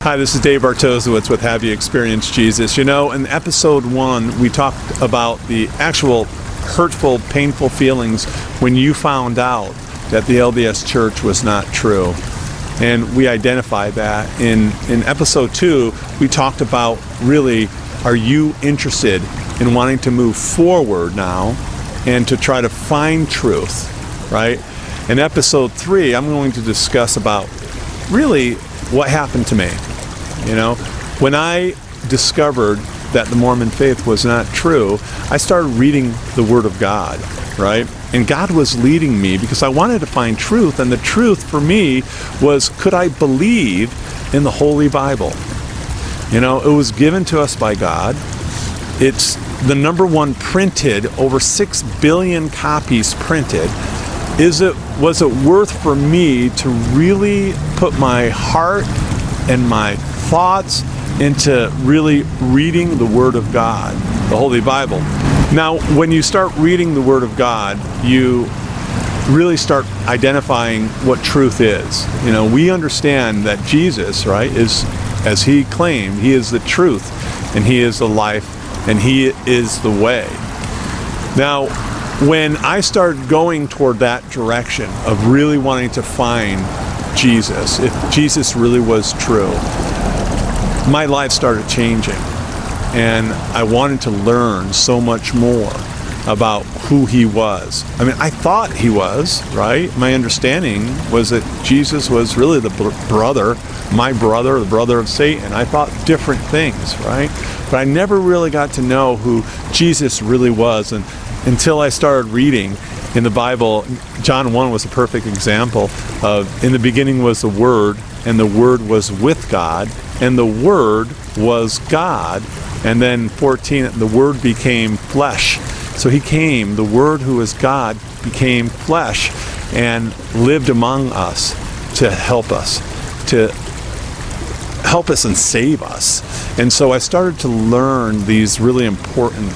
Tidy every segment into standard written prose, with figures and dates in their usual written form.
Hi, this is Dave Bartosiewicz with Have You Experienced Jesus? You know, in episode 1, we talked about the actual hurtful, painful feelings when you found out that the LDS Church was not true. And we identified that. In episode 2, we talked about really, are you interested in wanting to move forward now and to try to find truth, right? In episode 3, I'm going to discuss about really what happened to me. You know, when I discovered that the Mormon faith was not true, I started reading the Word of God, right? And God was leading me because I wanted to find truth, and the truth for me was, could I believe in the Holy Bible? You know, it was given to us by God. It's the number one printed, over 6 billion copies printed. Was it worth for me to really put my heart and my thoughts into really reading the Word of God, the Holy Bible? Now, when you start reading the Word of God, you really start identifying what truth is. You know, we understand that Jesus, right, is, as he claimed, he is the truth, and he is the life, and he is the way. Now, when I started going toward that direction of really wanting to find Jesus, if Jesus really was true, my life started changing, and I wanted to learn so much more about who he was. I mean, I thought he was, right? My understanding was that Jesus was really the brother, the brother of Satan. I thought different things, right? But I never really got to know who Jesus really was, and until I started reading in the Bible. John 1 was a perfect example of, in the beginning was the Word, and the Word was with God, and the Word was God. And then 14, the Word became flesh. So he came, the Word who is God became flesh and lived among us to help us and save us. And so I started to learn these really important,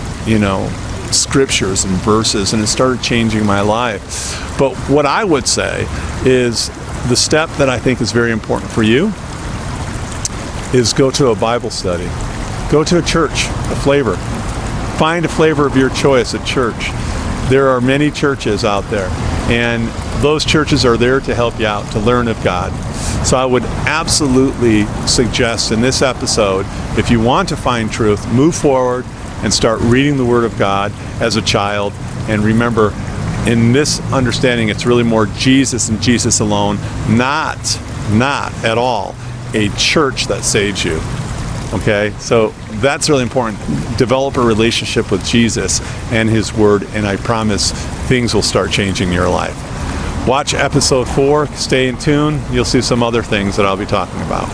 scriptures and verses, and it started changing my life. But what I would say is the step that I think is very important for you is go to a Bible study. Go to a church, a flavor. Find a flavor of your choice at church. There are many churches out there, and those churches are there to help you out, to learn of God. So I would absolutely suggest in this episode, if you want to find truth, move forward and start reading the Word of God as a child. And remember, in this understanding, it's really more Jesus and Jesus alone, not at all a church that saves you. Okay, so that's really important. Develop a relationship with Jesus and His Word, and I promise things will start changing in your life. Watch episode 4, stay in tune, you'll see some other things that I'll be talking about.